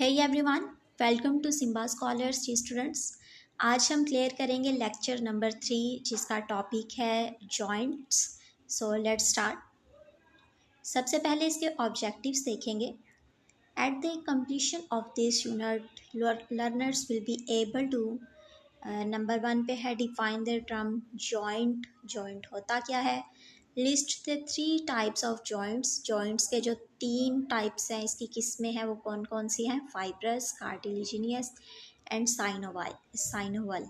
Hey everyone, welcome to Simba Scholars जी students. आज हम क्लियर करेंगे लेक्चर नंबर 3 जिसका टॉपिक है जॉइंट्स। So let's start. सबसे पहले इसके ऑब्जेक्टिव्स देखेंगे। At the completion of this unit learners will be able to number 1 पे है define the term joint. Joint होता क्या है, list the 3 types of joints. Joints के जो 3 टाइप्स हैं, इसकी किस्में हैं, वो कौन कौन सी हैं? Fibrous, cartilaginous and synovial.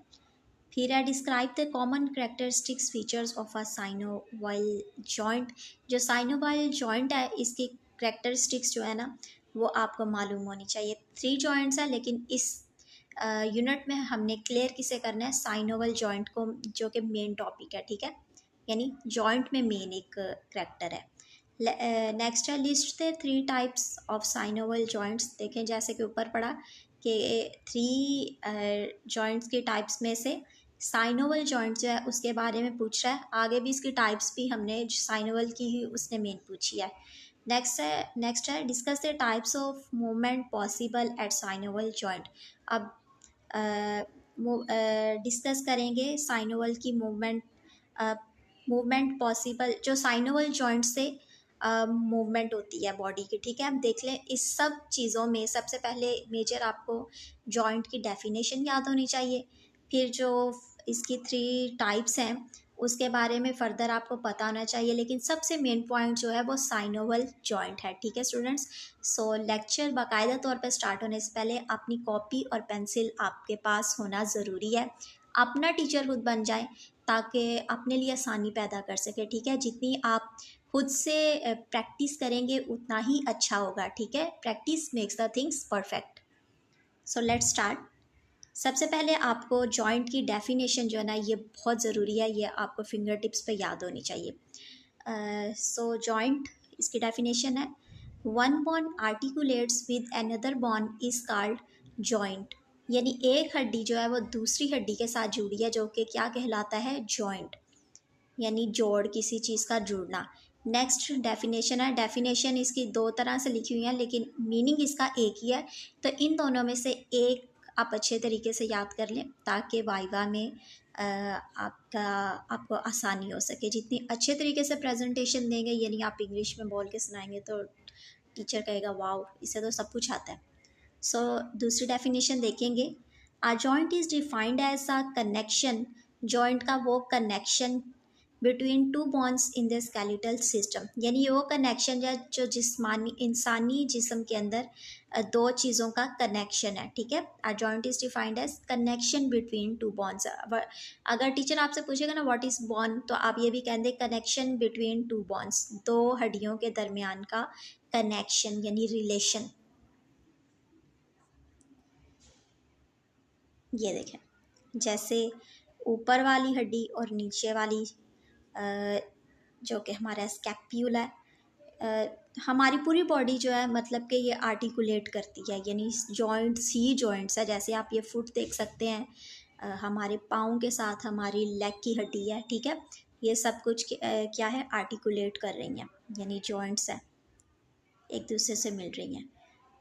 फिर है describe the common characteristics features of a synovial joint. जो साइनोवाइल जॉइंट है, इसकी करेक्टरिस्टिक्स जो है ना, वो आपको मालूम होनी चाहिए। 3 जॉइंट्स हैं, लेकिन इस यूनिट में हमने क्लियर किसे करना है? साइनोवल जॉइंट को, जो कि मेन टॉपिक है, ठीक है, यानी जॉइंट में मेन एक करेक्टर है। नेक्स्ट है list the 3 types of synovial joints. देखें जैसे कि ऊपर पढ़ा कि 3 जॉइंट्स के टाइप्स में से साइनोवल जॉइंट जो है उसके बारे में पूछ रहा है। आगे भी इसकी टाइप्स भी हमने साइनोवल की ही उसने मेन पूछी है। नेक्स्ट है discuss the types of movement possible at synovial joint. अब डिस्कस करेंगे साइनोवल की मूवमेंट पॉसिबल, जो साइनोवल जॉइंट से मूवमेंट होती है बॉडी की, ठीक है। अब देख लें इस सब चीज़ों में सबसे पहले मेजर आपको जॉइंट की डेफिनेशन याद होनी चाहिए। फिर जो इसकी 3 टाइप्स हैं उसके बारे में फर्दर आपको पता होना चाहिए, लेकिन सबसे मेन पॉइंट जो है वो साइनोवल जॉइंट है, ठीक है स्टूडेंट्स। सो लेक्चर बाकायदा तौर पर स्टार्ट होने से पहले अपनी कॉपी और पेंसिल आपके पास होना ज़रूरी है। अपना टीचर खुद बन जाए ताकि अपने लिए आसानी पैदा कर सके, ठीक है। जितनी आप खुद से प्रैक्टिस करेंगे उतना ही अच्छा होगा, ठीक है। Practice makes the things perfect. So let's start. सबसे पहले आपको जॉइंट की डेफिनेशन जो है ना, ये बहुत ज़रूरी है, ये आपको फिंगर टिप्स पे याद होनी चाहिए। सो जॉइंट, इसकी डेफिनेशन है one bone articulates with another bone is called joint. यानी एक हड्डी जो है वो दूसरी हड्डी के साथ जुड़ी है, जो कि क्या कहलाता है? जॉइंट, यानी जोड़, किसी चीज़ का जुड़ना। नेक्स्ट डेफिनेशन है, डेफिनेशन इसकी 2 तरह से लिखी हुई है लेकिन मीनिंग इसका एक ही है, तो इन दोनों में से एक आप अच्छे तरीके से याद कर लें ताकि वाइवा में आपको आसानी हो सके। जितनी अच्छे तरीके से प्रेजेंटेशन देंगे, यानी आप इंग्लिश में बोल के सुनाएंगे, तो टीचर कहेगा वाओ, इसे तो सब कुछ आता है। सो दूसरी डेफिनेशन देखेंगे। A joint is defined as a connection. Joint का वो connection between 2 bonds in the skeletal system, यानी वो कनेक्शन जो जिस्मानी इंसानी जिस्म के अंदर 2 चीज़ों का कनेक्शन है, ठीक है। A joint is defined as connection between 2 bonds. अगर टीचर आपसे पूछेगा ना व्हाट इज बॉन्ड, तो आप ये भी कह दें कनेक्शन बिटवीन 2 बॉन्ड्स, 2 हड्डियों के दरमियान का कनेक्शन यानी रिलेशन। ये देखें, जैसे ऊपर वाली हड्डी और नीचे वाली जो कि हमारा स्कैप्यूला है, हमारी पूरी बॉडी जो है मतलब कि ये आर्टिकुलेट करती है, यानी जॉइंट्स ही जॉइंट्स है। जैसे आप ये फुट देख सकते हैं, हमारे पाँव के साथ हमारी लेग की हड्डी है, ठीक है। ये सब कुछ क्या है? आर्टिकुलेट कर रही हैं, यानी जॉइंट्स है, एक दूसरे से मिल रही हैं।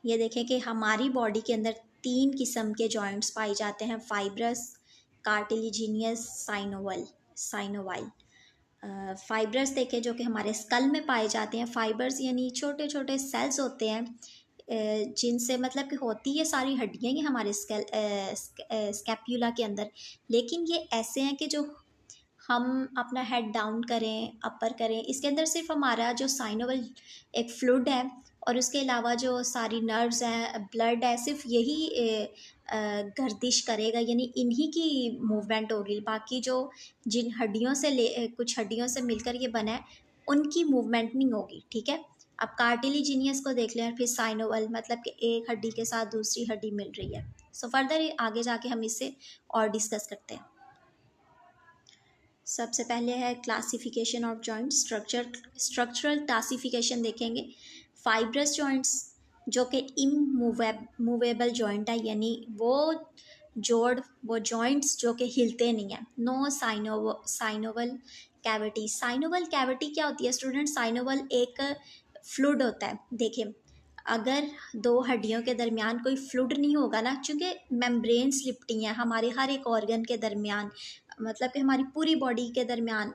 ये देखें कि हमारी बॉडी के अंदर 3 किस्म के जॉइंट्स पाए जाते हैं, फाइब्रस, कार्टिलेजिनियस, साइनोवाइल। फाइबर्स देखें जो कि हमारे स्कल में पाए जाते हैं। फाइबर्स यानी छोटे छोटे सेल्स होते हैं, जिनसे मतलब कि होती है सारी हड्डियाँ ही हमारे स्कैप्यूला के अंदर, लेकिन ये ऐसे हैं कि जो हम अपना हेड डाउन करें, अपर करें, इसके अंदर सिर्फ हमारा जो साइनोवल एक फ्लूइड है और उसके अलावा जो सारी नर्व्स हैं, ब्लड है, सिर्फ यही गर्दिश करेगा, यानी इन्हीं की मूवमेंट होगी। बाकी जो जिन हड्डियों से कुछ हड्डियों से मिलकर ये बना है, उनकी मूवमेंट नहीं होगी, ठीक है। अब कार्टिलेजिनियस को देख लें और फिर साइनोवल, मतलब कि एक हड्डी के साथ दूसरी हड्डी मिल रही है। सो फर्दर आगे जाके हम इससे और डिस्कस करते हैं। सबसे पहले है classification of joint structural classification देखेंगे। फाइब्रस जॉइंट्स जो कि इमूवेबल जॉइंट है, यानी वो जॉइंट्स जो कि हिलते नहीं हैं। No synovial cavity. Synovial cavity क्या होती है स्टूडेंट? साइनोवल एक फ्लूइड होता है। देखें, अगर दो हड्डियों के दरमियान कोई फ्लूइड नहीं होगा ना, चूँकि मेम्ब्रेन्स लिपटी हैं हमारे हर एक ऑर्गन के दरमियान, मतलब कि हमारी पूरी बॉडी के दरमियान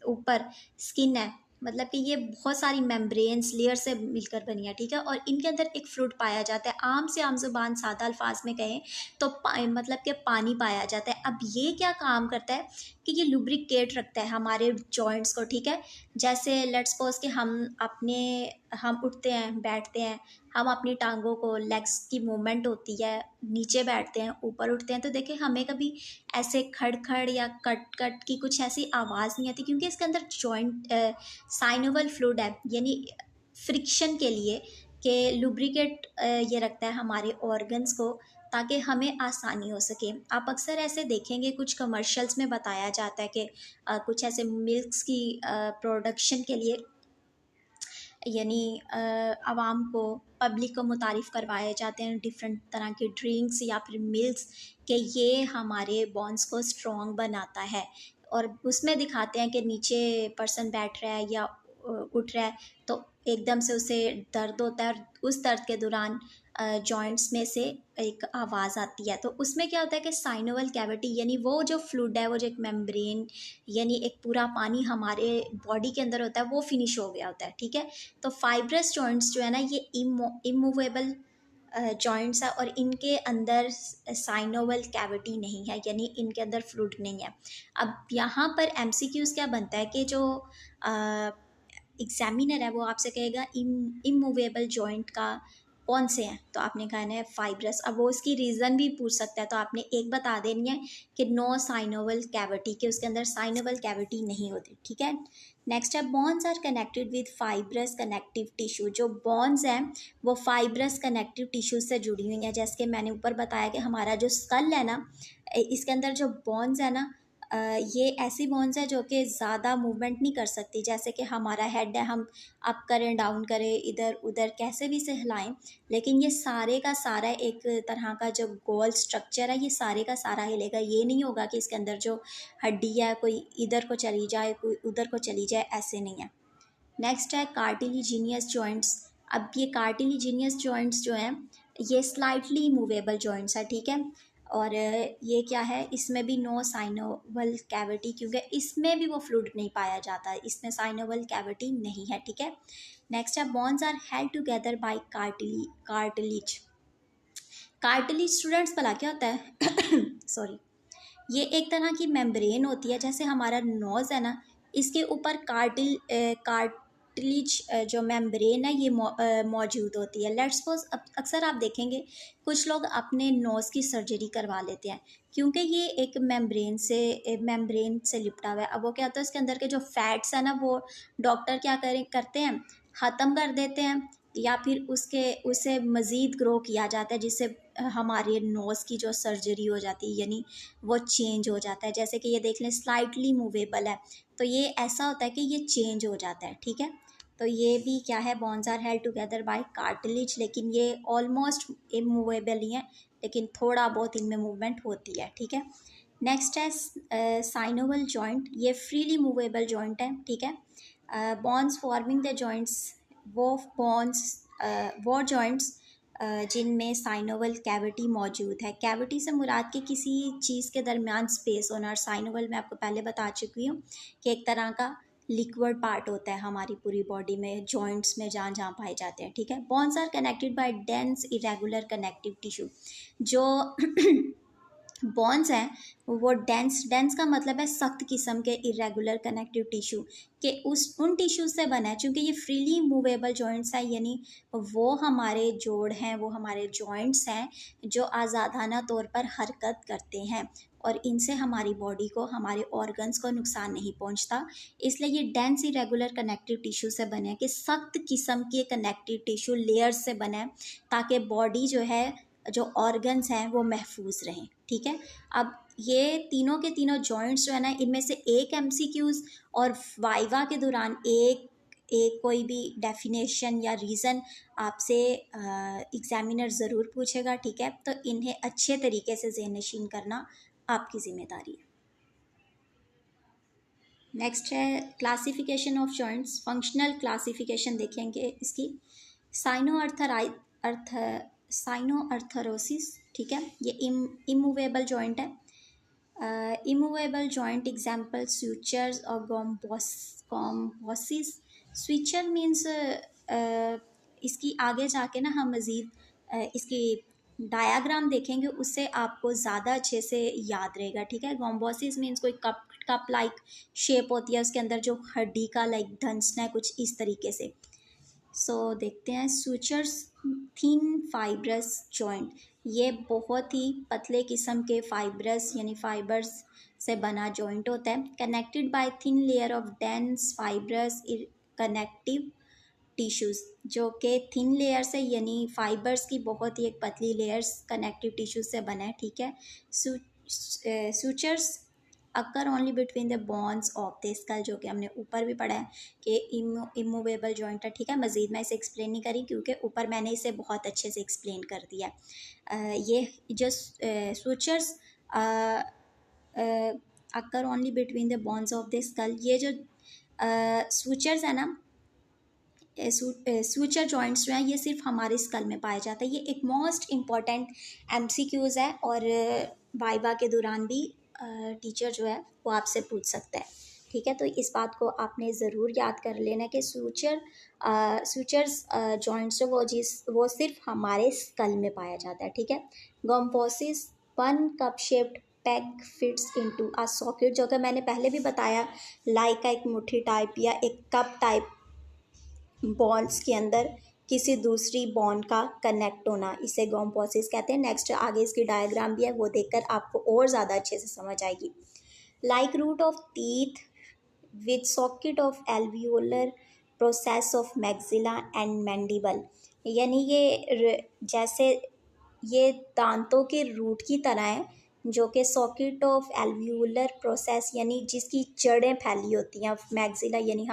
ऊपर स्किन है, मतलब कि ये बहुत सारी मेम्ब्रेन्स लेयर से मिलकर बनी है, ठीक है। और इनके अंदर एक फ्लूइड पाया जाता है, आम से आम ज़ुबान सादा अल्फाज में कहें तो मतलब कि पानी पाया जाता है। अब ये क्या काम करता है कि ये लुब्रिकेट रखता है हमारे जॉइंट्स को, ठीक है। जैसे लेट्स सपोज कि हम उठते हैं, बैठते हैं, हम अपनी टांगों को, लेग्स की मूवमेंट होती है, नीचे बैठते हैं, ऊपर उठते हैं, तो देखिए हमें कभी ऐसे खड़ खड़ या कट कट की कुछ ऐसी आवाज़ नहीं आती, क्योंकि इसके अंदर जॉइंट साइनोवल फ्लूइड है, यानी फ्रिक्शन के लिए कि लुब्रिकेट ये रखता है हमारे ऑर्गन्स को, ताकि हमें आसानी हो सके। आप अक्सर ऐसे देखेंगे कुछ कमर्शियल्स में बताया जाता है कि कुछ ऐसे मिल्क्स की प्रोडक्शन के लिए, यानी आवाम को, पब्लिक को मुतारिफ़ करवाए जाते हैं डिफरेंट तरह के ड्रिंक्स या फिर मिल्क्स, कि ये हमारे बॉन्स को स्ट्रॉन्ग बनाता है। और उसमें दिखाते हैं कि नीचे पर्सन बैठ रहा है या उठ रहा है, तो एकदम से उसे दर्द होता है, और उस दर्द के दौरान जॉइंट्स में से एक आवाज़ आती है। तो उसमें क्या होता है कि साइनोवल कैविटी, यानी वो जो फ्लूइड है, वो जो एक मेम्ब्रेन, यानी एक पूरा पानी हमारे बॉडी के अंदर होता है, वो फिनिश हो गया होता है, ठीक है। तो फाइब्रस जॉइंट्स जो है ना, ये इमूवेबल जॉइंट्स है, और इनके अंदर साइनोवल कैविटी नहीं है, यानी इनके अंदर फ्लूइड नहीं है। अब यहाँ पर एमसीक्यूज़ क्या बनता है कि जो एग्जामिनर है वो आपसे कहेगा इमूवेबल जॉइंट का कौन से हैं, तो आपने कहा है फाइब्रस। अब वो इसकी रीज़न भी पूछ सकता है, तो आपने एक बता देनी है कि नो साइनोवल कैविटी, कि उसके अंदर साइनोवल कैविटी नहीं होती, ठीक है। नेक्स्ट है bones are connected with fibrous connective tissue. जो बोन्स हैं वो फाइब्रस कनेक्टिव टिश्यू से जुड़ी हुई हैं, जैसे कि मैंने ऊपर बताया कि हमारा जो स्कल है ना, इसके अंदर जो बोन्स है ना, ये ऐसी बोन्स है जो कि ज़्यादा मूवमेंट नहीं कर सकती, जैसे कि हमारा हेड है, हम अप करें डाउन करें इधर उधर कैसे भी से हिलाएं, लेकिन ये सारे का सारा एक तरह का जो गोल स्ट्रक्चर है, ये सारे का सारा हिलेगा। ये नहीं होगा कि इसके अंदर जो हड्डी है कोई इधर को चली जाए कोई उधर को चली जाए, ऐसे नहीं है। नेक्स्ट है कार्टिलिजीनियस जॉइंट्स। अब ये कार्टिलिजीनियस जॉइंट्स जो हैं, ये स्लाइटली मूवेबल जॉइंट्स है, ठीक है। और ये क्या है, इसमें भी नो साइनोवल कैविटी, क्योंकि इसमें भी वो फ्लूइड नहीं पाया जाता, इसमें साइनोवल कैविटी नहीं है, ठीक है। नेक्स्ट है bones are held together by cartilage. Cartilage students भला क्या होता है सॉरी, ये एक तरह की मेम्ब्रेन होती है, जैसे हमारा नोज़ है ना, इसके ऊपर कार्टिलेज जो मेम्ब्रेन है ये मौजूद होती है। लेट्स सपोज अक्सर आप देखेंगे कुछ लोग अपने नोज़ की सर्जरी करवा लेते हैं, क्योंकि ये एक मेम्ब्रेन से लिपटा हुआ है। अब वो क्या होता है, इसके अंदर के जो फैट्स है ना, वो डॉक्टर क्या करते हैं, ख़त्म कर देते हैं, या फिर उसे मज़ीद ग्रो किया जाता है, जिससे हमारे नोज़ की जो सर्जरी हो जाती है, यानी वो चेंज हो जाता है। जैसे कि ये देख लें स्लाइटली मूवेबल है, तो ये ऐसा होता है कि ये चेंज हो जाता है, ठीक है। तो ये भी क्या है, bones are held together by cartilage, लेकिन ये ऑलमोस्ट इमूवेबल ही है, लेकिन थोड़ा बहुत इनमें मूवमेंट होती है, ठीक है। नेक्स्ट है साइनोवल जॉइंट, ये फ्रीली मूवेबल जॉइंट है, ठीक है। बोन्स फॉर्मिंग द जॉइंट्स, वो जॉइंट्स जिनमें साइनोवल कैविटी मौजूद है। कैविटी से मुराद के किसी चीज़ के दरमियान स्पेस होना, और साइनोवल मैं आपको पहले बता चुकी हूँ कि एक तरह का लिक्विड पार्ट होता है हमारी पूरी बॉडी में, जॉइंट्स में जहाँ जहाँ पाए जाते हैं, ठीक है। Bones are connected by dense irregular connective tissue. जो बॉन्स हैं वो डेंस का मतलब है सख्त किस्म के इरेगुलर कनेक्टिव टिश्यू, के उन टिश्यूज से बना है, चूँकि ये फ्रीली मूवेबल जॉइंट्स हैं, यानी वो हमारे जोड़ हैं, वो हमारे जॉइंट्स हैं जो आज़ादाना तौर पर हरकत करते हैं, और इनसे हमारी बॉडी को, हमारे ऑर्गन्स को नुकसान नहीं पहुंचता। इसलिए ये डेंस इरेगुलर कनेक्टिव टिश्यू से बने हैं, कि सख्त किस्म के कनेक्टिव टिश्यू लेयर्स से बने हैं, ताकि बॉडी जो है, जो ऑर्गन्स हैं वो महफूज रहें, ठीक है। अब ये तीनों के तीनों जॉइंट्स जो है ना, इनमें से एक एमसीक्यूज़ और वाइवा के दौरान एक कोई भी डेफिनेशन या रीज़न आपसे एग्जामिनर ज़रूर पूछेगा, ठीक है। तो इन्हें अच्छे तरीके से ज़हन-नशीन करना आपकी ज़िम्मेदारी है। नेक्स्ट है classification of joints, functional classification देखेंगे इसकी। अर्थ साइनोअर्थरोसिस, ठीक है, ये इमूवेबल जॉइंट है। इमूवेबल जॉइंट एग्जाम्पल स्यूचर्स और कॉम्बोसिस। स्विचर मीन्स इसकी आगे जाके ना हम मज़ीद इसकी डायाग्राम देखेंगे, उससे आपको ज़्यादा अच्छे से याद रहेगा, ठीक है। गोम्बोसिस मीन्स कोई कप लाइक शेप होती है, उसके अंदर जो हड्डी का लाइक धंसना है कुछ इस तरीके से। देखते हैं सूचर्स, थिन फाइब्रस जॉइंट, ये बहुत ही पतले किस्म के फाइब्रस यानी फाइबर्स से बना जॉइंट होता है। Connected by thin layer of dense fibrous connective tissues, जो कि थिन लेयर से यानी फाइबर्स की बहुत ही एक पतली लेयर्स कनेक्टिव टिश्यूज से बना है, ठीक है। Sutures occur only between the bones of the skull, जो कि हमने ऊपर भी पढ़ा है कि इमूवेबल जॉइंट है, ठीक है। मज़ीद मैं इसे एक्सप्लेन नहीं करी क्योंकि ऊपर मैंने इसे बहुत अच्छे से एक्सप्लेन कर दिया। ये जो sutures occur only between the bones of the skull, ये जो सूचर्स है ना, सूचर जॉइंट्स जो हैं ये सिर्फ हमारे स्कल में पाया जाता है। ये एक मोस्ट इम्पॉर्टेंट एमसीक्यूज़ है और वाइवा के दौरान भी टीचर जो है वो आपसे पूछ सकता है, ठीक है। तो इस बात को आपने ज़रूर याद कर लेना कि सूचर्स जॉइंट्स वो सिर्फ हमारे स्कल में पाया जाता है, ठीक है। Gomphosis, one cup shaped peg fits into a socket, जो कि मैंने पहले भी बताया, लाइक एक मुट्ठी टाइप या एक कप टाइप बॉन्ड्स के अंदर किसी दूसरी बॉन्ड का कनेक्ट होना, इसे गोम्पोसिस कहते हैं। नेक्स्ट आगे इसकी डायग्राम भी है, वो देखकर आपको और ज़्यादा अच्छे से समझ आएगी। Like root of teeth with socket of alveolar process of maxilla and mandible, यानी ये जैसे ये दांतों के रूट की तरह है, जो कि सॉकेट ऑफ एल्वियोलर प्रोसेस यानी जिसकी जड़ें फैली होती हैं, मैक्सिला यानी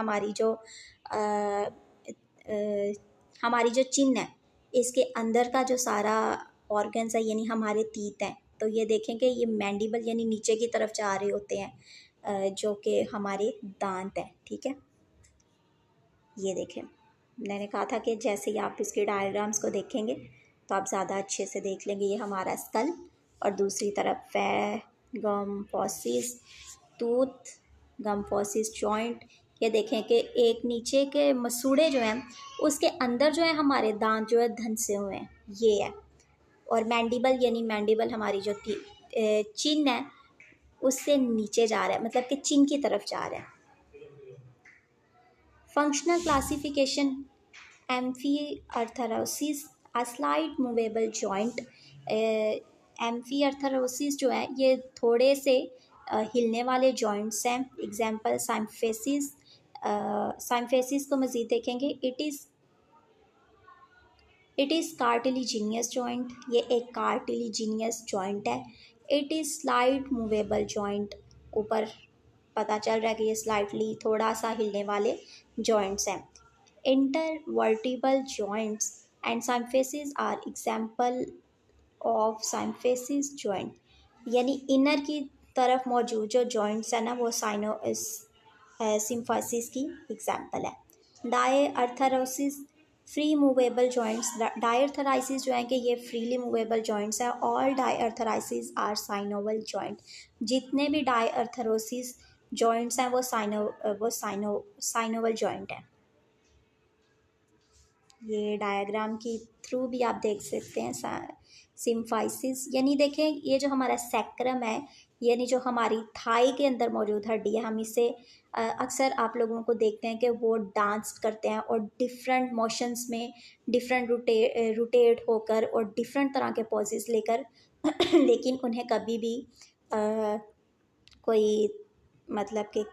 हमारी जो चिन है, इसके अंदर का जो सारा ऑर्गन्स है यानी हमारे तीत हैं, तो ये देखेंगे ये मैंडिबल यानी नीचे की तरफ जा रहे होते हैं, जो कि हमारे दांत हैं, ठीक है। ये देखें, मैंने कहा था कि जैसे ही आप इसके डायग्राम्स को देखेंगे तो आप ज़्यादा अच्छे से देख लेंगे। ये हमारा स्कल और दूसरी तरफ गम्पोसिस टूथ, गम्पोसिस जॉइंट। ये देखें कि एक नीचे के मसूड़े जो हैं उसके अंदर जो है हमारे दांत जो है धंसे हुए हैं, ये है। और मैंडिबल यानी मैंडिबल हमारी जो चिन है उससे नीचे जा रहा है, मतलब कि चिन की तरफ जा रहा है। Functional classification, amphiarthrosis, a slight movable joint. Amphiarthrosis जो है ये थोड़े से हिलने वाले जॉइंट्स हैं। एग्जाम्पल साइम्फेसिस, साइम्फेसिस को मज़ीद देखेंगे। इट इज़ कार्टिलिजीनियस जॉइंट, ये एक कार्टिलिजीनियस जॉइंट है। It is slight movable joint, ऊपर पता चल रहा है कि ये स्लाइटली थोड़ा सा हिलने वाले जॉइंट्स हैं। Intervertebral joints and symphysis are example of symphysis joint, यानी इनर की तरफ मौजूद जो जॉइंट्स है ना वो सिम्फासिस की एग्जाम्पल है। डायअर्थरोसिस, फ्री मूवेबल जॉइंट्स। डायअर्थराइसिस जो है कि ये फ्रीली मूवेबल जॉइंट्स है। ऑल डायअर्थराइसिस आर साइनोवल जॉइंट, जितने भी डायअर्थरोसिस जॉइंट्स हैं वो साइनोवल जॉइंट है। ये डायग्राम की थ्रू भी आप देख सकते हैं। सिम्फाइसिस यानी देखें ये जो हमारा सैक्रम है यानी जो हमारी थाई के अंदर मौजूद हड्डी है, हम इसे अक्सर आप लोगों को देखते हैं कि वो डांस करते हैं और डिफरेंट मोशंस में डिफरेंट रोटेट होकर और डिफरेंट तरह के पोजेस लेकर लेकिन उन्हें कभी भी कोई मतलब कि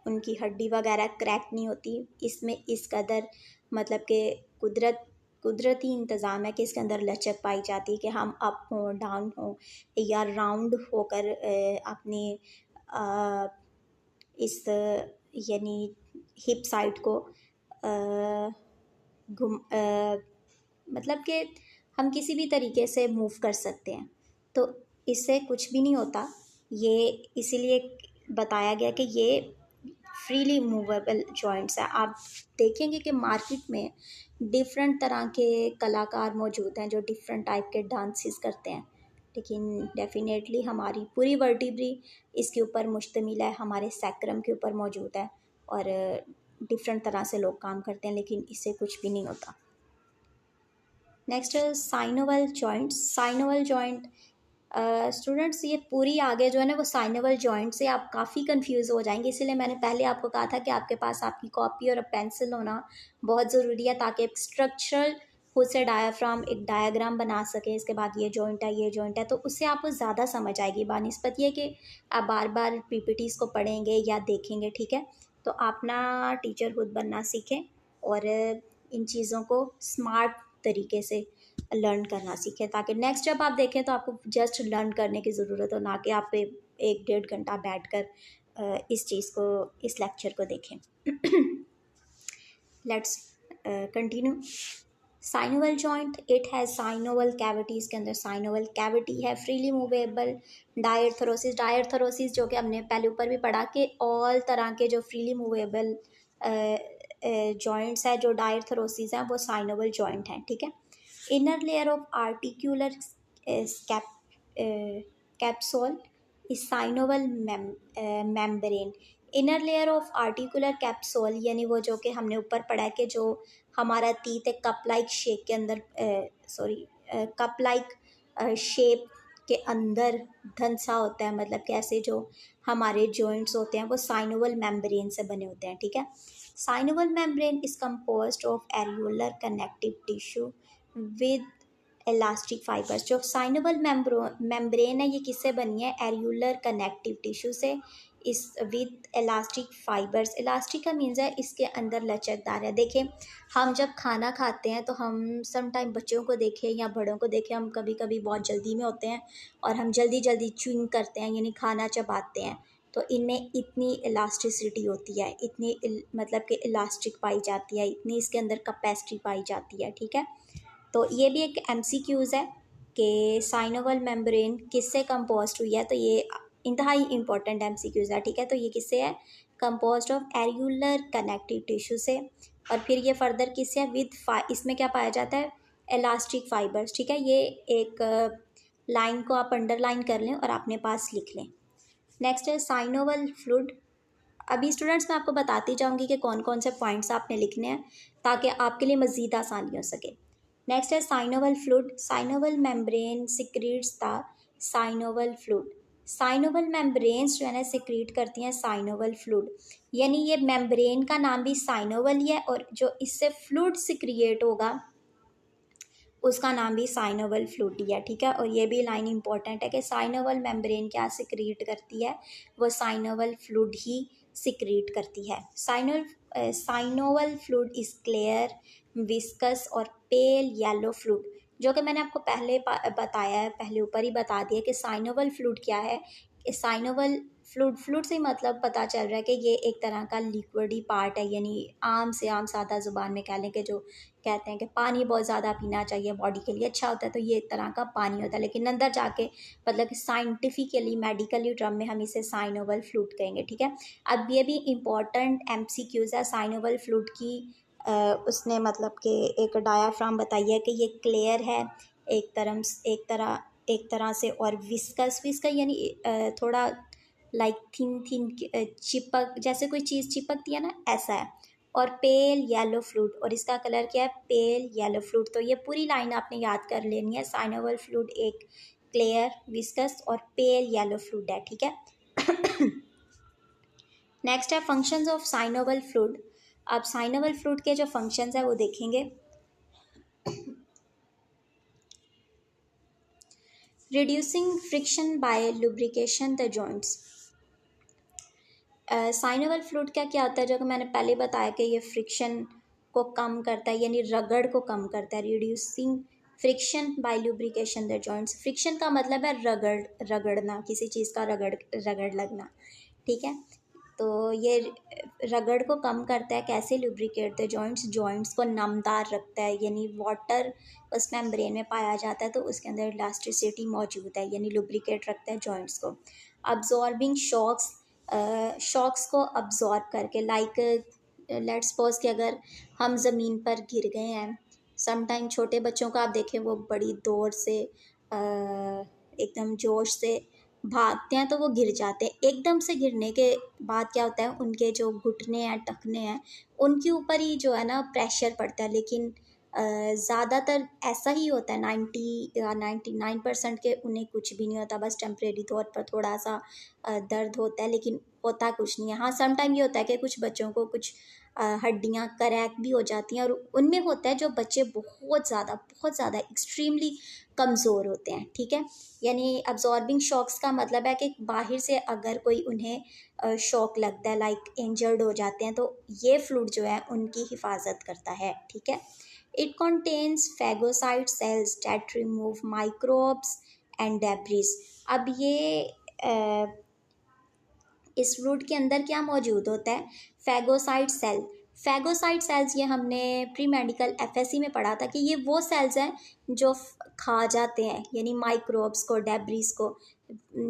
उनकी हड्डी वगैरह क्रैक नहीं होती। इसमें इस कदर मतलब कि कुदरती इंतज़ाम है कि इसके अंदर लचक पाई जाती है कि हम अप हों, डाउन हों या राउंड होकर अपनी इस यानी हिप साइड को मतलब कि हम किसी भी तरीके से मूव कर सकते हैं, तो इससे कुछ भी नहीं होता। ये इसीलिए बताया गया कि ये फ्रीली मूवेबल जॉइंट्स है। आप देखेंगे कि मार्केट में डिफरेंट तरह के कलाकार मौजूद हैं जो डिफरेंट टाइप के डांसेस करते हैं, लेकिन डेफिनेटली हमारी पूरी वर्टिब्री इसके ऊपर मुश्तमिल है, हमारे सैक्रम के ऊपर मौजूद है, और डिफरेंट तरह से लोग काम करते हैं, लेकिन इससे कुछ भी नहीं होता। नेक्स्ट है synovial joint. Synovial joint students, ये पूरी आगे जो है ना वो साइनोवल जॉइंट से आप काफ़ी कंफ्यूज हो जाएंगे, इसीलिए मैंने पहले आपको कहा था कि आपके पास आपकी कॉपी और पेंसिल होना बहुत ज़रूरी है, ताकि एक स्ट्रक्चरल खुद से डायाफ्राम एक डायग्राम बना सके, इसके बाद ये जॉइंट है ये जॉइंट है, तो उससे आपको ज़्यादा समझ आएगी बानिस्बत ये कि आप बार बार पीपीटीज़ को पढ़ेंगे या देखेंगे। ठीक है, तो आप ना टीचर खुद बनना सीखें और इन चीज़ों को स्मार्ट तरीके से लर्न करना सीखें, ताकि नेक्स्ट जब आप देखें तो आपको जस्ट लर्न करने की ज़रूरत हो, ना कि आप 1-1.5 घंटा बैठकर इस चीज़ को, इस लेक्चर को देखें। Let's continue. Synovial joint, it has synovial cavity, इसके अंदर साइनोवल कैविटी है। फ्रीली मूवेबल डायर्थरोसिस, डायर्थरोसिस जो कि हमने पहले ऊपर भी पढ़ा कि ऑल तरह के जो फ्रीली मूवेबल जॉइंट्स है, जो डायर्थरोसिस हैं, वो साइनोवल जॉइंट हैं। ठीक है, inner layer of articular capsule is synovial membrane. Inner layer of articular capsule यानी वो जो कि हमने ऊपर पढ़ा है कि जो हमारा तीत एक कप लाइक शेप के अंदर कप लाइक शेप के अंदर धंसा होता है, मतलब कैसे जो हमारे जॉइंट्स होते हैं वो साइनोवल मेम्ब्रेन से बने होते हैं। ठीक है, synovial membrane is composed of areolar connective tissue with elastic fibres. जो साइनोवल मेम्ब्रेन है ये किससे बनी है? एरियुलर कनेक्टिव टिश्यू से, इस विद इलास्टिक फाइबर्स। इलास्टिक का मीन्स है इसके अंदर लचकदार है। देखें, हम जब खाना खाते हैं तो हम सम टाइम बच्चों को देखें या बड़ों को देखें, हम कभी कभी बहुत जल्दी में होते हैं और हम जल्दी जल्दी च्यूइंग करते हैं, यानी खाना चबाते हैं, तो इनमें इतनी इलास्टिसिटी होती है, इतनी मतलब कि इलास्टिक पाई जाती है, इतनी इसके अंदर कैपेसिटी पाई जाती है। ठीक है, तो ये भी एक MCQs है कि साइनोवल मेम्ब्रेन किससे कंपोस्ट हुई है, तो ये इंतहाई इंपॉर्टेंट MCQs है। ठीक है, तो ये किससे है? Compost of areolar connective tissue से, और फिर ये फर्दर किससे है? इसमें क्या पाया जाता है? Elastic fibres. ठीक है, ये एक लाइन को आप अंडरलाइन कर लें और अपने पास लिख लें। नेक्स्ट है साइनोवल फ्लूइड। अभी स्टूडेंट्स मैं आपको बताती जाऊंगी कि कौन कौन से पॉइंट्स आपने लिखने हैं ताकि आपके लिए मज़ीद आसानी हो सके। नेक्स्ट है synovial fluid. Synovial membrane secretes the synovial fluid. Synovial membranes जो है ना सिक्रीट करती हैं साइनोवल फ्लूइड, यानी ये मेम्ब्रेन का नाम भी साइनोवल ही है और जो इससे फ्लूइड सिक्रिएट होगा उसका नाम भी साइनोवल फ्लूइड ही है। ठीक है, और ये भी लाइन इंपॉर्टेंट है कि साइनोवल मेम्ब्रेन क्या सिक्रीट करती है? वो साइनोवल फ्लूइड ही सिक्रीट करती है। Synovial fluid is clear, viscous और पेल येलो फ्लूइड। जो कि मैंने आपको पहले बताया है, पहले ऊपर ही बता दिया कि साइनोवल फ्लूइड क्या है। साइनोवल फ्लूइड से मतलब पता चल रहा है कि ये एक तरह का लिक्विड ही पार्ट है, यानी आम से आम सादा ज़ुबान में कह लें कि जो कहते हैं कि पानी बहुत ज़्यादा पीना चाहिए, बॉडी के लिए अच्छा होता है, तो ये एक तरह का पानी होता है, लेकिन अंदर जाके मतलब कि साइंटिफिकली मेडिकली टर्म में हम इसे साइनोवल फ्लूइड कहेंगे। ठीक है, अब ये भी इम्पॉर्टेंट MCQs है साइनोवल फ्लूइड की। उसने मतलब कि एक डायाफ्राम बताई है कि ये क्लियर है एक तरह से, और विस्कस यानी थोड़ा लाइक थिन चिपक, जैसे कोई चीज़ चिपकती है ना, ऐसा है, और पेल येलो फ्लूइड, और इसका कलर क्या है? Pale yellow fluid. तो ये पूरी लाइन आपने याद कर लेनी है। साइनोवल फ्लूइड एक क्लियर, विस्कस और पेल येलो फ्लूइड है। ठीक है, नेक्स्ट है फंक्शंस ऑफ साइनोवल फ्लूइड। अब साइनोवल फ्लूइड के जो फंक्शंस है वो देखेंगे। Reducing friction by lubrication the joints. Synovial fluid क्या क्या होता है, जो कि मैंने पहले बताया कि ये फ्रिक्शन को कम करता है, यानी रगड़ को कम करता है। Reducing friction by lubrication the joints. Friction का मतलब है रगड़ना, किसी चीज़ का रगड़ लगना। ठीक है, तो ये रगड़ को कम करता है। कैसे? लुब्रिकेट द जॉइंट्स को नमदार रखता है, यानी वाटर उस मेम्ब्रेन में पाया जाता है तो उसके अंदर इलास्टिसिटी मौजूद है, यानी लुब्रिकेट रखता है जॉइंट्स को। अब्जॉर्बिंग शॉक्स शॉक्स को अब्जॉर्ब करके, लाइक लेट्स सपोज कि अगर हम ज़मीन पर गिर गए हैं, समटाइम छोटे बच्चों को आप देखें वो बड़ी दौड़ से एकदम जोश से भागते हैं तो वो गिर जाते हैं। एकदम से गिरने के बाद क्या होता है, उनके जो घुटने हैं, टखने हैं, उनके ऊपर ही जो है ना प्रेशर पड़ता है। लेकिन ज़्यादातर ऐसा ही होता है, 99% के उन्हें कुछ भी नहीं होता, बस टेम्परेरी तौर पर थोड़ा सा दर्द होता है, लेकिन होता कुछ नहीं है। हाँ, सम टाइम ये होता है कि कुछ बच्चों को कुछ हड्डियाँ क्रैक भी हो जाती हैं, और उनमें होता है जो बच्चे बहुत ज़्यादा एक्सट्रीमली कमज़ोर होते हैं, ठीक है। यानी अब्जॉर्बिंग शॉक्स का मतलब है कि बाहर से अगर कोई उन्हें शॉक लगता है, लाइक इंजर्ड हो जाते हैं, तो ये फ्लूइड जो है उनकी हिफाजत करता है, ठीक है। It contains phagocyte cells that remove microbes and debris। अब ये इस फ्लूइड के अंदर क्या मौजूद होता है, फैगोसाइट सेल। फैगोसाइट सेल्स ये हमने प्री मेडिकल एफएससी में पढ़ा था कि ये वो सेल्स हैं जो खा जाते हैं, यानी माइक्रोब्स को, डेब्रिस को।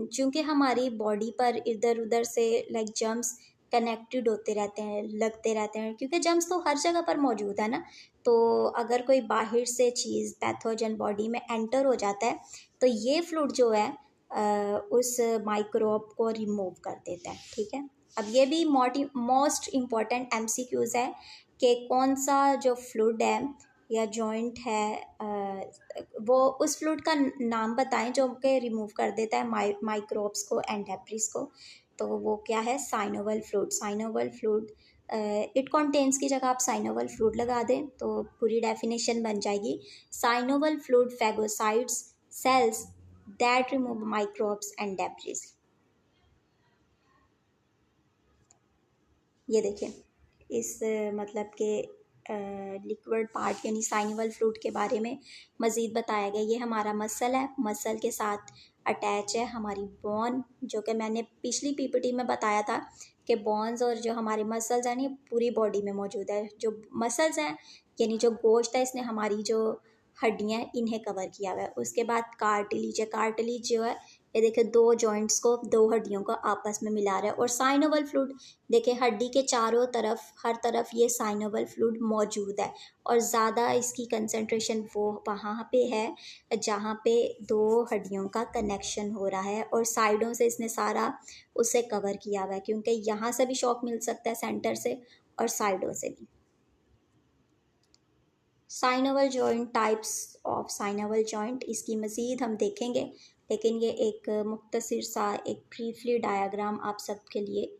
चूँकि हमारी बॉडी पर इधर उधर से लाइक जर्म्स कनेक्टेड होते रहते हैं, लगते रहते हैं, क्योंकि जर्म्स तो हर जगह पर मौजूद है ना। तो अगर कोई बाहर से चीज़ पैथोजन बॉडी में एंटर हो जाता है, तो ये फ्लूइड जो है उस माइक्रोब को रिमूव कर देता है, ठीक है। अब ये भी मोस्ट इम्पॉर्टेंट एमसीक्यूज़ है कि कौन सा जो फ्लूइड है या जॉइंट है, वो उस फ्लूइड का नाम बताएं जो कि रिमूव कर देता है माइक्रोब्स को एंड डेब्रिस को। तो वो क्या है, synovial fluid. Synovial fluid it contains की जगह आप साइनोवल फ्लूइड लगा दें तो पूरी डेफिनेशन बन जाएगी। Synovial fluid phagocytes cells that remove microbes and debris। ये देखें, इस मतलब के लिक्विड पार्ट यानी साइनोवल फ्लूइड के बारे में मज़ीद बताया गया। ये हमारा मसल है, मसल के साथ अटैच है हमारी बोन, जो कि मैंने पिछली पीपीटी में बताया था कि बोन्स और जो हमारे मसल्स हैं ये पूरी बॉडी में मौजूद है। जो मसल्स हैं यानी जो गोश्त है, इसने हमारी जो हड्डियाँ इन्हें कवर किया हुआ है। उसके बाद कार्टिलेज है। कार्टिलेज जो है ये देखिए दो जॉइंट्स को, दो हड्डियों को आपस में मिला रहा है। और साइनोवल फ्लूइड देखिए हड्डी के चारों तरफ, हर तरफ ये साइनोवल फ्लूइड मौजूद है। और ज़्यादा इसकी कंसंट्रेशन वो वहाँ पे है जहाँ पे दो हड्डियों का कनेक्शन हो रहा है, और साइडों से इसने सारा उसे कवर किया हुआ है, क्योंकि यहाँ से भी शॉक मिल सकता है सेंटर से और साइडों से भी। Synovial joint, types of synovial joint, इसकी मज़ीद हम देखेंगे, लेकिन ये एक मुख्तसर सा एक ब्रीफली डायग्राम आप सबके लिए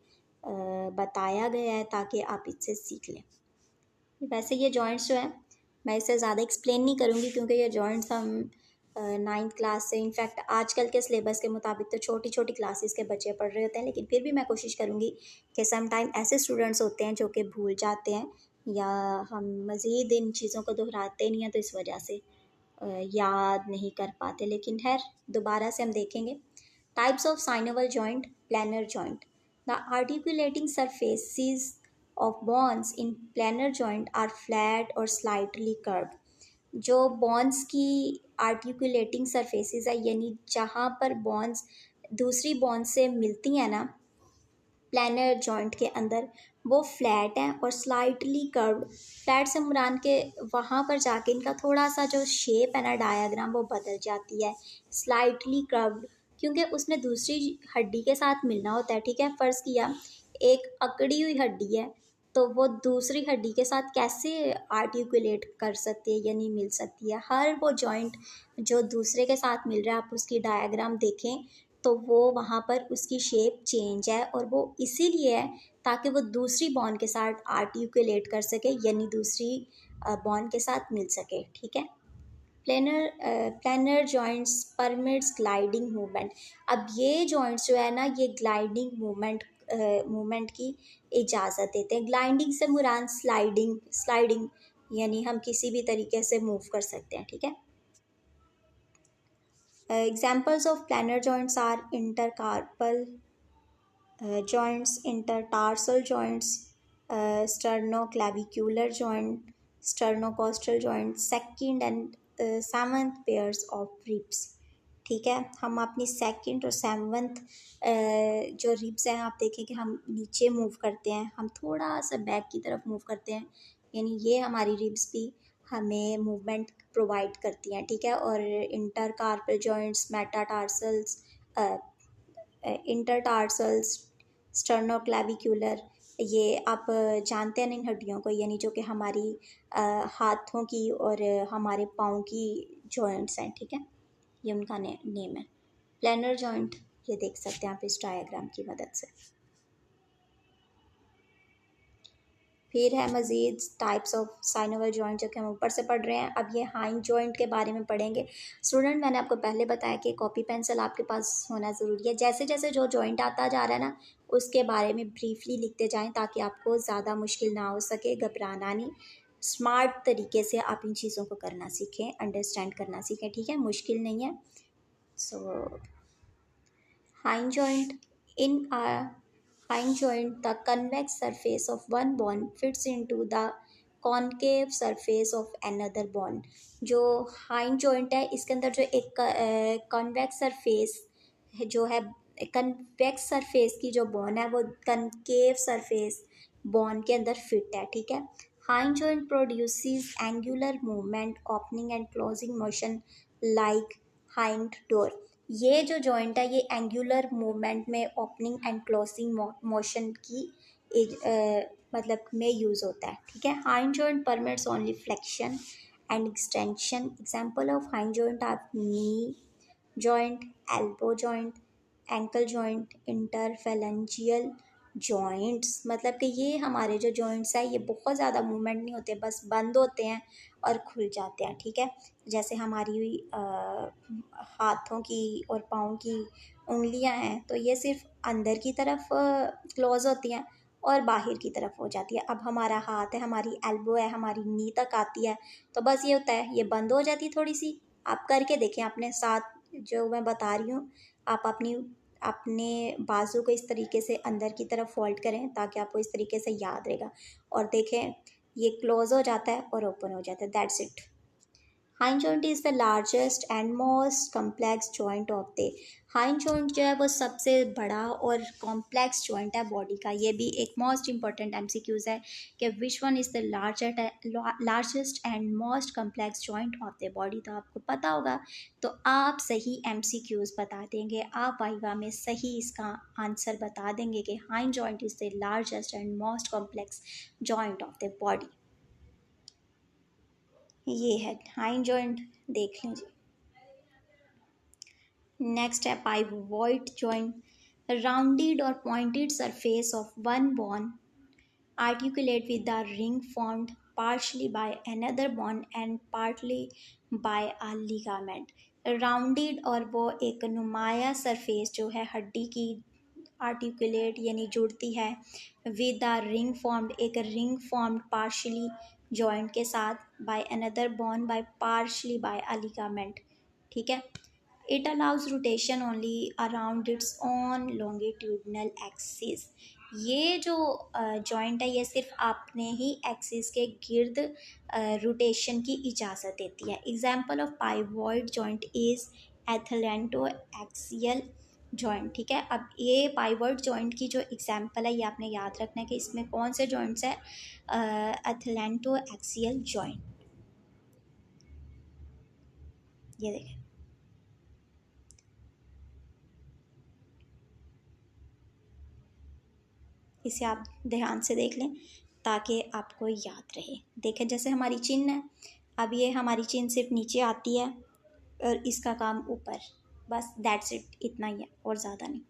बताया गया है ताकि आप इससे सीख लें। वैसे ये जॉइंट्स जो हैं मैं इसे ज़्यादा एक्सप्लेन नहीं करूँगी, क्योंकि ये जॉइंट्स हम 9th क्लास से, इनफैक्ट आजकल के सिलेबस के मुताबिक तो छोटी छोटी क्लासेस के बच्चे पढ़ रहे होते हैं, लेकिन फिर भी मैं कोशिश करूँगी कि सम टाइम ऐसे स्टूडेंट्स होते हैं जो कि भूल जाते हैं या हम मज़ीद इन चीज़ों को दोहराते नहीं हैं, तो इस वजह से याद नहीं कर पाते। लेकिन खैर दोबारा से हम देखेंगे। Types of synovial joint, planar joint. The articulating surfaces of bonds in planar joint are flat or slightly curved। जो bonds की articulating surfaces है, यानी जहाँ पर bonds दूसरी bonds से मिलती हैं ना प्लानर जॉइंट के अंदर, वो फ्लैट हैं और स्लाइटली कर्व्ड। फ्लैट से मुराद के वहाँ पर जाके इनका थोड़ा सा जो शेप है ना, डायग्राम, वो बदल जाती है। स्लाइटली कर्व्ड क्योंकि उसने दूसरी हड्डी के साथ मिलना होता है, ठीक है। फ़र्ज़ किया एक अकड़ी हुई हड्डी है, तो वो दूसरी हड्डी के साथ कैसे आर्टिकुलेट कर सकती है यानी मिल सकती है। हर वो जॉइंट जो दूसरे के साथ मिल रहा है, आप उसकी डायग्राम देखें तो वो वहाँ पर उसकी शेप चेंज है, और वो इसीलिए है ताकि वो दूसरी बॉन के साथ आर्टिकुलेट कर सके, यानी दूसरी बॉन के साथ मिल सके, ठीक है। Planar joints permits gliding movement. अब ये जॉइंट्स जो है ना, ये ग्लाइडिंग मूवमेंट की इजाज़त देते हैं। ग्लाइडिंग से मुराद स्लाइडिंग यानी हम किसी भी तरीके से मूव कर सकते हैं, ठीक है। Examples of planar joints are intercarpal joints, intertarsal joints, sternoclavicular joint, sternocostal joint, second and seventh pairs of ribs। ठीक है। हम अपनी सेकंड और सेवन्थ जो रिब्स हैं, आप देखें कि हम नीचे मूव करते हैं, हम थोड़ा सा बैक की तरफ मूव करते हैं, यानी ये हमारी रिब्स भी हमें मूवमेंट प्रोवाइड करती हैं, ठीक है। और इंटरकार्पल जॉइंट्स, मेटाटार्सल्स, इंटरटार्सल्स, स्टर्नोक्लेविक्युलर, ये आप जानते हैं इन हड्डियों को, यानी जो कि हमारी हाथों की और हमारे पाँव की जॉइंट्स हैं, ठीक है। ये उनका नेम है। प्लेनर जॉइंट, ये देख सकते हैं आप इस डायग्राम की मदद से। फिर है मज़ीद टाइप्स ऑफ साइनोवल जॉइंट, जो कि हम ऊपर से पढ़ रहे हैं। अब ये हाइंड जॉइंट के बारे में पढ़ेंगे। स्टूडेंट, मैंने आपको पहले बताया कि कॉपी पेंसिल आपके पास होना ज़रूरी है। जैसे जैसे जो जॉइंट आता जा रहा है ना, उसके बारे में ब्रीफली लिखते जाएं, ताकि आपको ज़्यादा मुश्किल ना हो सके, घबराना नहीं। स्मार्ट तरीके से आप इन चीज़ों को करना सीखें, अंडरस्टैंड करना सीखें, ठीक है। मुश्किल नहीं है। सो hind joint. In a hind joint, the convex surface of one bone fits into the concave surface of another bone. जो hind joint है, इसके अंदर जो एक convex surface जो है, convex surface की जो bone है वो concave surface bone के अंदर fit है, ठीक है। Hind joint produces angular movement, opening and closing motion like hind door. ये जो जॉइंट है ये एंगुलर मूवमेंट में ओपनिंग एंड क्लोजिंग मोशन की मतलब में यूज़ होता है, ठीक है। Hinge joint permits only flexion and extension. Example of hinge joint are knee joint, elbow joint, ankle joint, interphalangeal joints. मतलब कि ये हमारे जो जॉइंट्स हैं ये बहुत ज़्यादा मूवमेंट नहीं होते, बस बंद होते हैं और खुल जाते हैं, ठीक है। जैसे हमारी हाथों की और पाँव की उंगलियां हैं, तो ये सिर्फ अंदर की तरफ क्लोज होती हैं और बाहर की तरफ हो जाती है। अब हमारा हाथ है, हमारी एल्बो है, हमारी नी तक आती है, तो बस ये होता है, ये बंद हो जाती है थोड़ी सी। आप करके देखें अपने साथ, जो मैं बता रही हूँ, आप अपने बाजू को इस तरीके से अंदर की तरफ फोल्ड करें, ताकि आपको इस तरीके से याद रहेगा। और देखें, ये क्लोज हो जाता है और ओपन हो जाता है, that's it. Hind joint is the largest and most complex joint of the. Hind joint जो है वो सबसे बड़ा और कॉम्प्लेक्स जॉइंट है बॉडी का। ये भी एक मोस्ट इंपॉर्टेंट एमसीक्यूज़ है कि which one is the largest and most complex joint of the body. तो आपको पता होगा, तो आप सही एमसीक्यूज़ बता देंगे, आप वाइवा में सही इसका आंसर बता देंगे कि hind joint is the largest and most complex joint of the body. ये है हाइंड जॉइंट, देख लीजिए। नेक्स्ट है पाइवोइड जॉइंट, राउंडेड और pointed surface of one bone articulate with the ring formed partially by another bone and partly by a ligament. Rounded, और वो एक नुमाया सरफेस जो है हड्डी की, आर्टिकुलेट यानी जुड़ती है, विद द रिंग फॉर्म्ड, एक रिंग फॉर्म्ड पार्शली जॉइंट के साथ, by another bone by partly by a ligament, ठीक है। It allows rotation only around its own longitudinal axis. ये जो जॉइंट है ये सिर्फ अपने ही एक्सिस के गिर्द रोटेशन की इजाज़त देती है। Example of pivot joint is atlanto axial joint, ठीक है। अब ये पाइवॉइड जॉइंट की जो एग्जाम्पल है ये आपने याद रखना है कि इसमें कौन से जॉइंट्स है, एथलेंटो एक्सियल जॉइंट। ये देखें, इसे आप ध्यान से देख लें ताकि आपको याद रहे। देखें, जैसे हमारी चिन है, अब ये हमारी चिन सिर्फ नीचे आती है और इसका काम ऊपर, बस दैट्स इट, इतना ही है और ज़्यादा नहीं।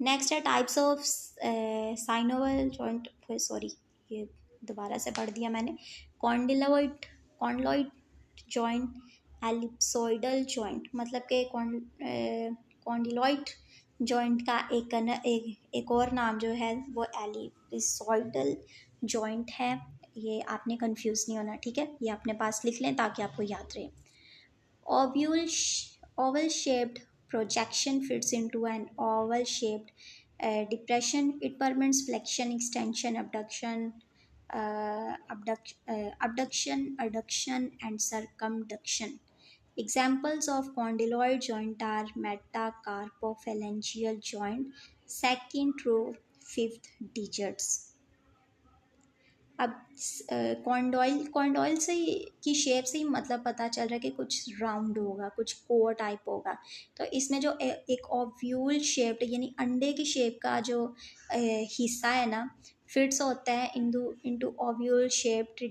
नेक्स्ट है types of synovial joint, sorry ये दोबारा से पढ़ दिया मैंने। कॉन्डिलॉइड कॉन्डलॉइड जॉइंट, एलिप्सोइडल जॉइंट, मतलब कि कॉन्डिलॉइड जॉइंट का एक और नाम जो है वो एलिप्सोइडल जॉइंट है। ये आपने कंफ्यूज नहीं होना, ठीक है। ये अपने पास लिख लें ताकि आपको याद रहे। Ovule oval shaped projection fits into an oval shaped depression. It permits flexion, extension, abduction, adduction, and circumduction. Examples of condyloid joint are metacarpophalangeal joint, second through fifth digits. अब कॉन्डोइल से की शेप से ही मतलब पता चल रहा है कि कुछ राउंड होगा, कुछ कोर टाइप होगा। तो इसमें जो एक ओव्यूल शेप्ड यानी अंडे की शेप का जो हिस्सा है ना, फिट्स होता है इनटू ओव्यूल शेप्ड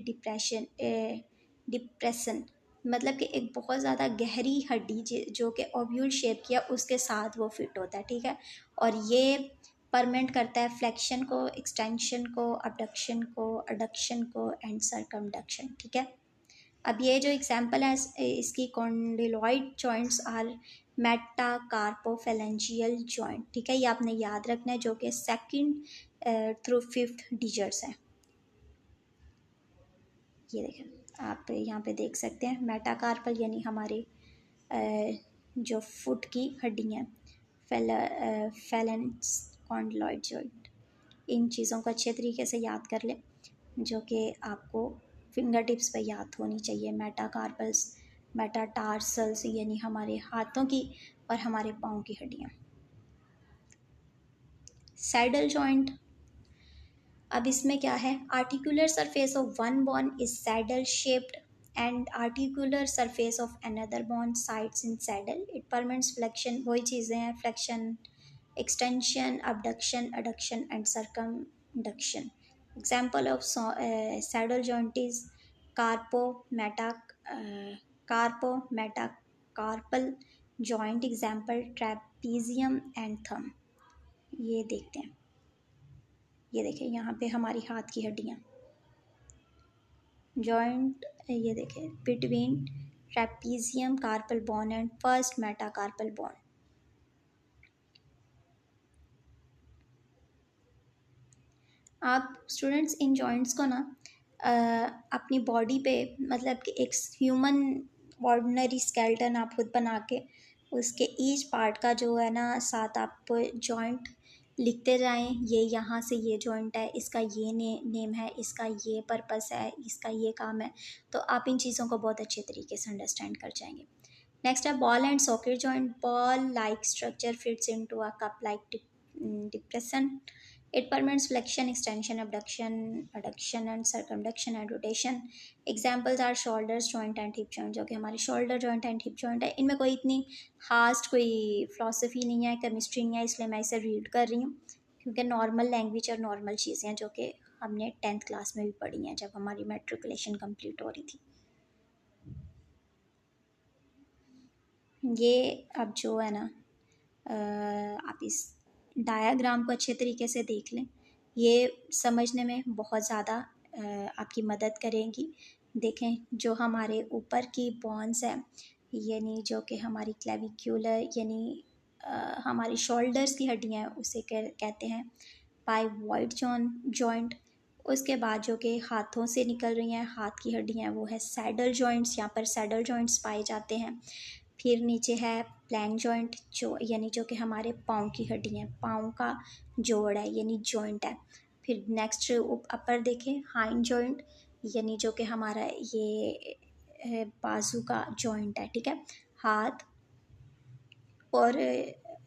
डिप्रेशन, मतलब कि एक बहुत ज़्यादा गहरी हड्डी जो कि ओव्यूल शेप की है उसके साथ वो फिट होता है, ठीक है। और ये परमेंट करता है फ्लेक्शन को, एक्सटेंशन को, अबडक्शन को, अडक्शन को एंड सर्कमडक्शन, ठीक है। अब ये जो एग्जांपल है इसकी condyloid joints are metacarpophalangeal joint, ठीक है। ये आपने याद रखना है, जो कि सेकंड थ्रू फिफ्थ डिजिट्स है। ये देखें आप यहाँ पे देख सकते हैं मेटाकार्पल यानी हमारे जो फुट की हड्डी हैं, फैलेंस कॉन्डिलॉइड जॉइंट। इन चीज़ों को अच्छे तरीके से याद कर लें, जो कि आपको फिंगर टिप्स पे याद होनी चाहिए। मेटाकार्पल्स, मेटाटार्सल्स यानी हमारे हाथों की और हमारे पाँव की हड्डियाँ। सैडल जॉइंट, अब इसमें क्या है, articular surface of one bone is saddle shaped and articular surface of another bone sides in saddle, it permits flexion, वही चीज़ें हैं, flexion, extension, abduction, adduction and circumduction. Example of saddle joint is carpometacarpal joint, example trapezium and thumb। ये देखते हैं, ये देखें यहाँ पे हमारी हाथ की हड्डियाँ, जॉइंट ये देखें between trapezium carpal bone and first metacarpal bone. आप स्टूडेंट्स इन जॉइंट्स को ना अपनी बॉडी पे, मतलब कि एक ह्यूमन ऑर्डिनरी स्केल्टन आप खुद बना के उसके ईच पार्ट का जो है ना साथ आप जॉइंट लिखते जाएं। ये यहाँ से ये जॉइंट है, इसका ये नेम है, इसका ये पर्पस है, इसका ये काम है, तो आप इन चीज़ों को बहुत अच्छे तरीके से अंडरस्टैंड कर जाएंगे। नेक्स्ट है ball and socket joint. Ball like structure fits into a cup like depression. It permits flexion, extension, abduction, adduction and circumduction and rotation. Examples are shoulders joint and hip joint, जो कि हमारे shoulder joint and hip joint है। इनमें कोई इतनी खास कोई philosophy नहीं है, केमिस्ट्री नहीं है, इसलिए मैं इसे रीड कर रही हूँ, क्योंकि नॉर्मल लैंग्वेज और नॉर्मल चीज़ें हैं जो कि हमने 10th क्लास में भी पढ़ी हैं जब हमारी मेट्रिकुलेशन कंप्लीट हो रही थी। ये अब जो है ना आप इस डायाग्राम को अच्छे तरीके से देख लें, ये समझने में बहुत ज़्यादा आपकी मदद करेंगी। देखें जो हमारे ऊपर की बोन्स हैं, यानी जो कि हमारी क्लेविक्यूलर यानी हमारी शोल्डर्स की हड्डियाँ हैं, उसे कहते हैं पाइवॉइड जॉइंट। उसके बाद जो कि हाथों से निकल रही हैं, हाथ की हड्डियाँ, वो है सैडल जॉइंट्स। यहाँ पर सैडल जॉइंट्स पाए जाते हैं। फिर नीचे है प्लैंक जॉइंट, जो यानी जो कि हमारे पाँव की हड्डी हैं, पाँव का जोड़ है यानी जॉइंट है। फिर नेक्स्ट अपर देखें हाइंड जॉइंट, यानी जो कि हमारा ये बाजू का जॉइंट है, ठीक है, हाथ और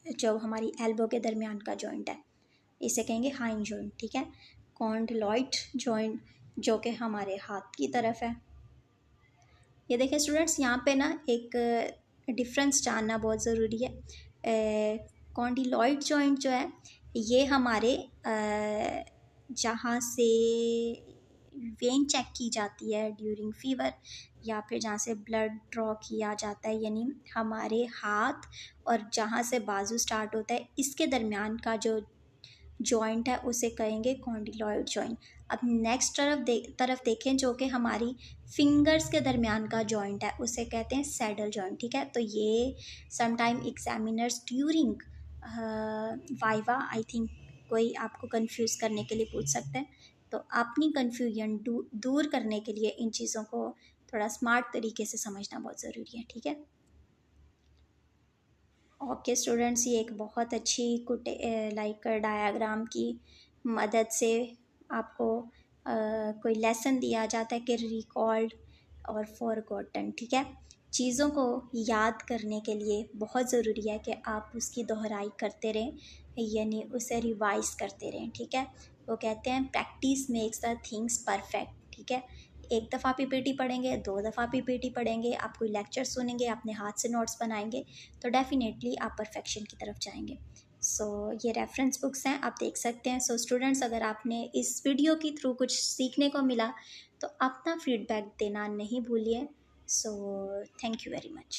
जो हमारी एल्बो के दरमियान का जॉइंट है, इसे कहेंगे हाइंड जॉइंट, ठीक है। कॉन्डिलॉइड जॉइंट जो कि हमारे हाथ की तरफ है। ये देखें स्टूडेंट्स, यहाँ पे ना एक डिफरेंस जानना बहुत ज़रूरी है। कॉन्डिलॉइड जॉइंट जो है ये हमारे जहाँ से वेन चेक की जाती है ड्यूरिंग फीवर, या फिर जहाँ से ब्लड ड्रॉ किया जाता है, यानी हमारे हाथ और जहाँ से बाजू स्टार्ट होता है इसके दरमियान का जो जॉइंट है उसे कहेंगे कॉन्डिलॉइड जॉइंट। अब नेक्स्ट तरफ देखें जो कि हमारी फिंगर्स के दरमियान का जॉइंट है, उसे कहते हैं सैडल जॉइंट, ठीक है। तो ये sometime examiners during viva I think कोई आपको कंफ्यूज करने के लिए पूछ सकते हैं, तो अपनी कन्फ्यूजन दूर करने के लिए इन चीज़ों को थोड़ा स्मार्ट तरीके से समझना बहुत ज़रूरी है, ठीक है। ओके स्टूडेंट्स, ये एक बहुत अच्छी लाइक डायाग्राम की मदद से आपको कोई लेसन दिया जाता है कि रिकॉल्ड और फॉरगॉटन, ठीक है। चीज़ों को याद करने के लिए बहुत ज़रूरी है कि आप उसकी दोहराई करते रहें, यानी उसे रिवाइज करते रहें, ठीक है। वो कहते हैं practice makes the things perfect, ठीक है। एक दफ़ा पीपीटी पढ़ेंगे, 2 दफ़ा पीपीटी पढ़ेंगे, आप कोई लेक्चर सुनेंगे, अपने हाथ से नोट्स बनाएंगे, तो डेफिनेटली आप परफेक्शन की तरफ जाएंगे। सो ये रेफरेंस बुक्स हैं, आप देख सकते हैं। सो स्टूडेंट्स, अगर आपने इस वीडियो के थ्रू कुछ सीखने को मिला तो अपना फीडबैक देना नहीं भूलिए। So thank you very much.